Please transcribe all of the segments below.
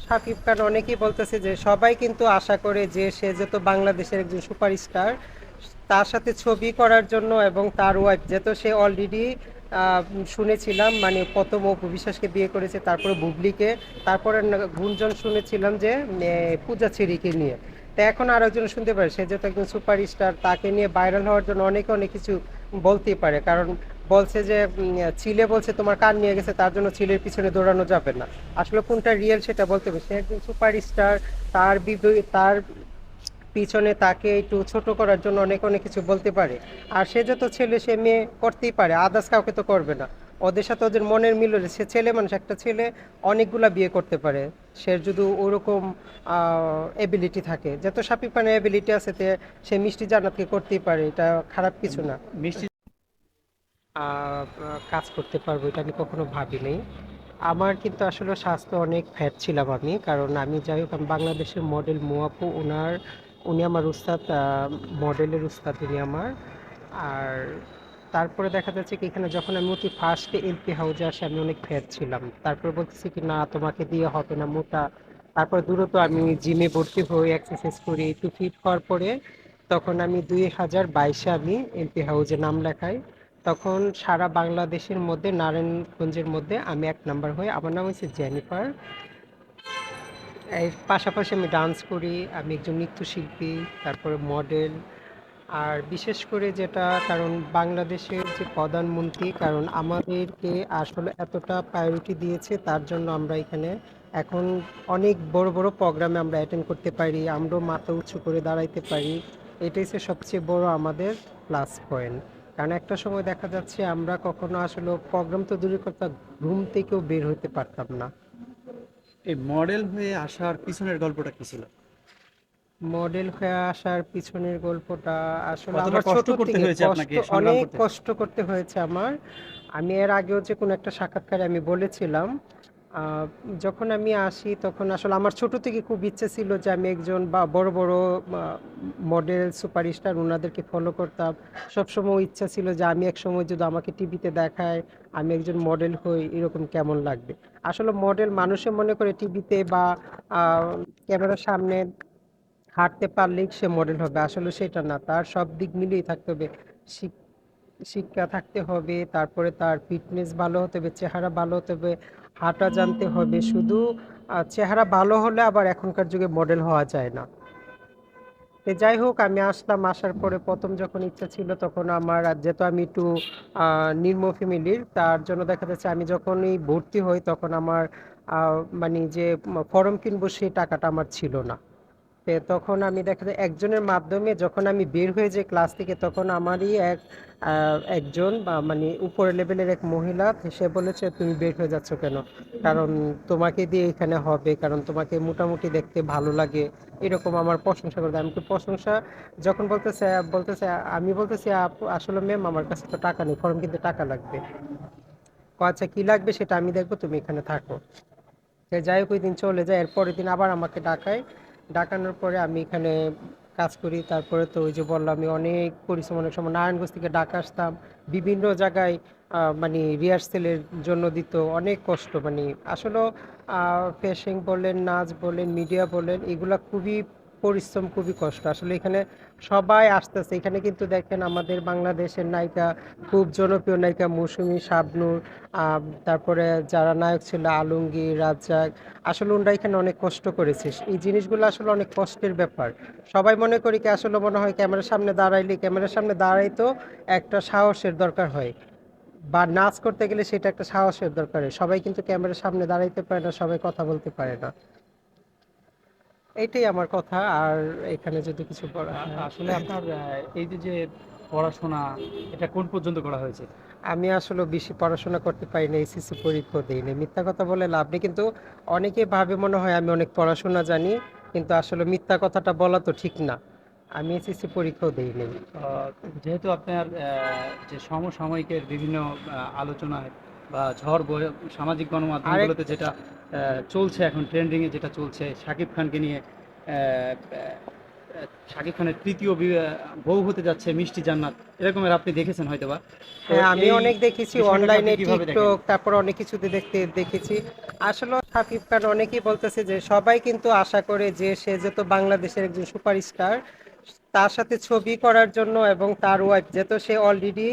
শাকিব খান অনেকেই বলতেছে যে সবাই কিন্তু আশা করে যে সে যেহেতু বাংলাদেশের একজন সুপারস্টার তার সাথে ছবি করার জন্য এবং তার ওয়াইফ যেহেতু সে অলরেডি শুনেছিলাম মানে প্রথম অপু বিশ্বাসকে বিয়ে করেছে তারপরে বুবলিকে তারপরে গুঞ্জন শুনেছিলাম যে পূজা চেরিকে নিয়ে তো এখন আর একজন শুনতে পারে সে যেহেতু একজন সুপারস্টার তাকে নিয়ে ভাইরাল হওয়ার জন্য অনেকে অনেক কিছু বলতেই পারে কারণ বলছে যে ছিলে বলছে তোমার কান নিয়ে গেছে তার জন্য ছিলের পিছনে দৌড়ানো যাবে না আসলে কোনটা রিয়েল সেটা বলতে হবে সে একজন সুপারস্টার তার পিছনে তাকে একটু ছোট করার জন্য অনেক অনেক কিছু বলতে পারে আর সে যত ছেলে সে মেয়ে করতেই পারে আদার্স কাউকে তো করবে না ওদের সাথে ওদের মনের মিল হলে সে ছেলে মানুষ একটা ছেলে অনেকগুলা বিয়ে করতে পারে সে যদি ওরকম এবিলিটি থাকে যত শাকিব খানের এবিলিটি আছে সে মিষ্টি জান্নাতকে করতেই পারে এটা খারাপ কিছু না মিষ্টি। কাজ করতে পারবো এটা আমি কখনো ভাবিনি আমার কিন্তু আসলে স্বাস্থ্য অনেক ফ্যাট ছিলাম আমি কারণ আমি যাই হোক আমি বাংলাদেশের মডেল মুয়াপু উনি আমার উস্তাদ মডেলের উস্তাদ উনি আমার আর তারপরে দেখা যাচ্ছে কি এখানে যখন আমি অতি ফার্স্টে এলপি হাউজে আসি আমি অনেক ফ্যাট ছিলাম তারপরে বলতেছি কি না তোমাকে দিয়ে হবে না মোটা তারপর দ্রুত আমি জিমে ভর্তি হই এক্সারসাইজ করি একটু ফিট হওয়ার পরে তখন আমি 2022-এ আমি এলপি হাউজে নাম লেখাই তখন সারা বাংলাদেশের মধ্যে নারায়ণগঞ্জের মধ্যে আমি 1 নাম্বার হই আমার নাম হচ্ছে জেনিফার এর পাশাপাশি আমি ডান্স করি আমি একজন নৃত্যশিল্পী তারপরে মডেল আর বিশেষ করে যেটা কারণ বাংলাদেশের যে প্রধানমন্ত্রী কারণ আমাদেরকে আসলে এতটা প্রায়োরিটি দিয়েছে তার জন্য আমরা এখানে এখন অনেক বড় বড় প্রোগ্রামে আমরা অ্যাটেন্ড করতে পারি আমরাও মাথা উঁচু করে দাঁড়াইতে পারি এটাই হচ্ছে সবচেয়ে বড় আমাদের প্লাস পয়েন্ট কারণ একটা সময় দেখা যাচ্ছে আমরা কখনো আসলে প্রোগ্রাম তো দূরের কথা ঘুম থেকেও বের হতে পারতাম না এই মডেল হয়ে আসার পিছনের গল্পটা কি ছিল? মডেল হয়ে আসার পিছনের গল্পটা আসলে কতটা আমার কষ্ট ছোট করতে থেকে হয়েছে কষ্ট আপনাকে সংগ্রাম অনেক করতে? কষ্ট করতে হয়েছে আমার আমি এর আগেও যে কোনো একটা সাক্ষাৎকারে আমি বলেছিলাম আহ, যখন আমি আসি তখন আসলে আমার ছোট থেকে খুব ইচ্ছে ছিল যে আমি একজন বা বড় বড় মডেল সুপারস্টার ওনাদেরকে ফলো করতাম সবসময় ইচ্ছা ছিল যে আমি এক সময় যদি আমাকে টিভিতে দেখায় আমি একজন মডেল হই এরকম কেমন লাগবে আসলে মডেল মানুষে মনে করে টিভিতে বা ক্যামেরার সামনে হাঁটতে পারলেই সে মডেল হবে আসলে সেটা না তার সব দিক মিলিয়ে থাকতে হবে শিক- শিক্ষা থাকতে হবে তারপরে তার ফিটনেস ভালো হতে হবে চেহারা ভালো হতে হবে হাঁটা জানতে হবে শুধু চেহারা ভালো হলে আবার এখনকার যুগে মডেল হওয়া যায় না তো যাই হোক আমি আসলাম আসার পরে প্রথম যখন ইচ্ছা ছিল তখন আমার আর যেহেতু আমি একটু নিম্ন ফ্যামিলির তার জন্য দেখা যাচ্ছে আমি যখনই ভর্তি হই তখন আমার মানে যে ফর্ম কিনবো সেই টাকাটা আমার ছিল না তখন আমি দেখা যায় একজনের মাধ্যমে যখন আমি বের হয়ে যাই ক্লাস থেকে তখন আমারই একজন বা মানে উপরের লেভেলের এক মহিলা সে বলেছে তুমি বের হয়ে যাচ্ছ কেন কারণ তোমাকে দিয়ে এখানে হবে কারণ তোমাকে মোটামুটি দেখতে ভালো লাগে এরকম আমার প্রশংসা করতে আমি তো প্রশংসা যখন বলতেছে আমি বলতেছি আসলে ম্যাম আমার কাছে তো টাকা নেই ফর্ম কিনতে টাকা লাগবে আচ্ছা কি লাগবে সেটা আমি দেখবো তুমি এখানে থাকো যাই হোক ওই দিন চলে যায় এর পরের দিন আবার আমাকে ডাকায় ডাকানোর পরে আমি এখানে কাজ করি তারপরে তো ওই যে বললাম আমি অনেক পরিশ্রম অনেক সময় নারায়ণগঞ্জ থেকে ডাকা আসতাম বিভিন্ন জায়গায় মানে রিহার্সেলের জন্য দিত অনেক কষ্ট মানে আসলে ফেশিং বলেন নাচ বলেন মিডিয়া বলেন এগুলা খুবই পরিশ্রম খুবই কষ্ট আসলে এখানে সবাই আসতেছে এখানে কিন্তু দেখেন আমাদের বাংলাদেশের নায়িকা খুব জনপ্রিয় নায়িকা মৌসুমী শাবনূর তারপরে যারা নায়ক ছিল আলমগীর রাজ্জাক আসলে ওনরা এখানে অনেক কষ্ট করেছে এই জিনিসগুলো আসলে অনেক কষ্টের ব্যাপার সবাই মনে করি কি আসলে মনে হয় ক্যামেরার সামনে দাঁড়াইতো একটা সাহসের দরকার হয় বা নাচ করতে গেলে সেটা একটা সাহসের দরকার হয় সবাই কিন্তু ক্যামেরার সামনে দাঁড়াইতে পারে না সবাই কথা বলতে পারে না এইটাই আমার কথা আর এখানে যদি কিছু বলা হ্যাঁ আসলে আপনার এই যে পড়াশোনা, এটা কোন পর্যন্ত করা হয়েছে? আমি আসলে বেশি পড়াশোনা করতে পারি না এসএসসি পরীক্ষা দিইনি মিথ্যা কথা বলে লাভ নেই কিন্তু অনেকে ভাবে মনে হয় আমি অনেক পড়াশোনা জানি কিন্তু আসলে মিথ্যা কথাটা বলা তো ঠিক না আমি এসএসসি পরীক্ষাও দিইনি আহ, যেহেতু আপনার যে সমসাময়িকের বিভিন্ন আলোচনায় বা সামাজিক আরেক গণমাধ্যমগুলোতে যেটা চলছে এখন ট্রেন্ডিংয়ে যেটা চলছে শাকিব খানকে নিয়ে শাকিব খানের তৃতীয় বউ হতে যাচ্ছে মিষ্টি জান্নাত, এরকমের আপনি দেখেছেন হয়তোবা। তো হ্যাঁ, আমি এই অনেক দেখেছি বিষয়টাকে আপনি অনলাইনে, কিভাবে দেখেন? টিকটক, তারপর অনেক কিছুতে দেখেছি। আসলে শাকিব খান অনেকেই বলতেছে যে সবাই কিন্তু আশা করে যে সে যত বাংলাদেশের একজন সুপারস্টার, তার সাথে ছবি করার জন্য, এবং তার ওয়াইফ যেহেতু সে অলরেডি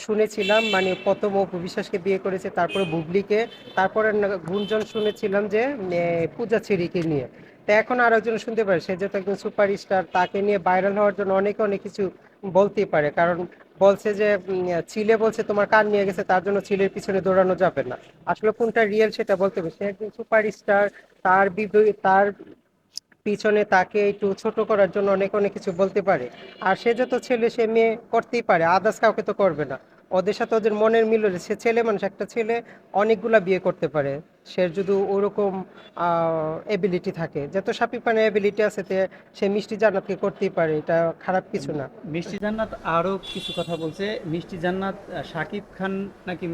শুনেছিলাম মানে প্রথম অপু বিশ্বাসকে বিয়ে করেছে, তারপরে বুবলিকে, তারপরে গুঞ্জন শুনেছিলাম যে পূজা চেরিকে নিয়ে। তো এখন আর একজন শুনতে পারে সে যেহেতু একজন সুপারস্টার, তাকে নিয়ে ভাইরাল হওয়ার জন্য অনেকে অনেক কিছু বলতেই পারে। কারণ বলছে যে চিলে বলছে তোমার কান নিয়ে গেছে, তার জন্য চিলের পিছনে দৌড়ানো যাবে না। আসলে কোনটা রিয়েল সেটা বলতে হবে। সে একজন সুপারস্টার, তার পিছনে তাকে একটু ছোট করার জন্য অনেক অনেক কিছু বলতে পারে। আর সে যত ছেলে সে মেয়ে করতেই পারে, আদার্স কাউকে তো করবে না। ওদের সাথে ওদের মনের মিল হলে সে ছেলে মানুষ, একটা ছেলে অনেকগুলা বিয়ে করতে পারে, সে যদি ওরকম এবিলিটি থাকে। যত শাকিব খানের এবিলিটি আছে সে মিষ্টি জান্নাতকে করতেই পারে, এটা খারাপ কিছু না। মিষ্টি জান্নাত আরো কিছু কথা বলছে, মিষ্টি জান্নাত শাকিব খান নাকি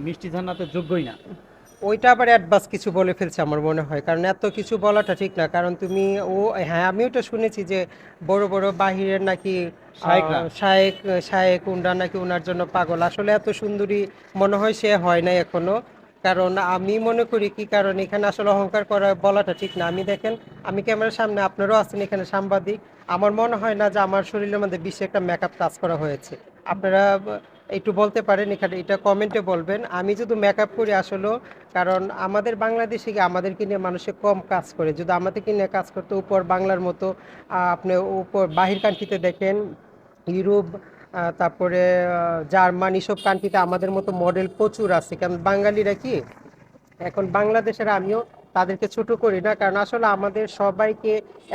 মিষ্টি জান্নাতের যোগ্যই না। ওইটা আবার অ্যাডভান্স কিছু বলে ফেলছে আমার মনে হয়, কারণ এত কিছু বলাটা ঠিক না। কারণ তুমি ও, হ্যাঁ আমি ওটা শুনেছি যে বড় বড় বাহিরের নাকি শাইকরা। শায়েক, শায়েক উনরা নাকি ওনার জন্য পাগল। আসলে এত সুন্দরী মনে হয় সে হয় নাই এখনো। কারণ আমি মনে করি কি, কারণ এখানে আসলে অহংকার করা বলাটা ঠিক না। আমি দেখেন, আমি ক্যামেরার সামনে, আপনারাও আছেন এখানে সাংবাদিক, আমার মনে হয় না যে আমার শরীরের মধ্যে বেশি একটা মেকআপ কাজ করা হয়েছে। আপনারা একটু বলতে পারেন এখানে, এটা কমেন্টে বলবেন। আমি যদি মেকআপ করি আসলে, কারণ আমাদের বাংলাদেশে কি আমাদেরকে নিয়ে মানুষে কম কাজ করে, যদি আমাদেরকে নিয়ে কাজ করতে উপর বাংলার মতো আপনি উপর বাহির কান্ট্রিতে দেখেন, ইউরোপ, তারপরে জার্মান, এসব কান্ট্রিতে আমাদের মতো মডেল প্রচুর আছে। কারণ বাঙালিরা কি, এখন বাংলাদেশের, আমিও তাদেরকে ছোট করি না, কারণ আসলে আমাদের সবাইকে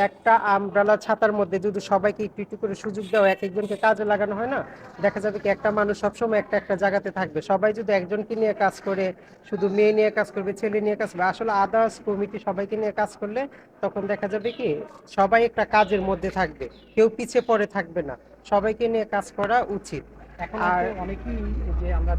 একটা আমব্রেলা ছাতার মধ্যে যদি সবাইকে একটু একটু করে সুযোগ দেওয়া, এক একজনকে কাজে লাগানো হয় না, দেখা যাবে কি একটা মানুষ সবসময় একটা একটা জায়গাতে থাকবে। সবাই যদি একজনকে নিয়ে কাজ করে, শুধু মেয়ে নিয়ে কাজ করবে, ছেলে নিয়ে কাজ করবে, আসলে আদার্স কমিটি সবাইকে নিয়ে কাজ করলে তখন দেখা যাবে কি সবাই একটা কাজের মধ্যে থাকবে, কেউ পিছিয়ে পড়ে থাকবে না। সবাইকে নিয়ে কাজ করা উচিত। এখন আর তো অনেকেই, যে আমরা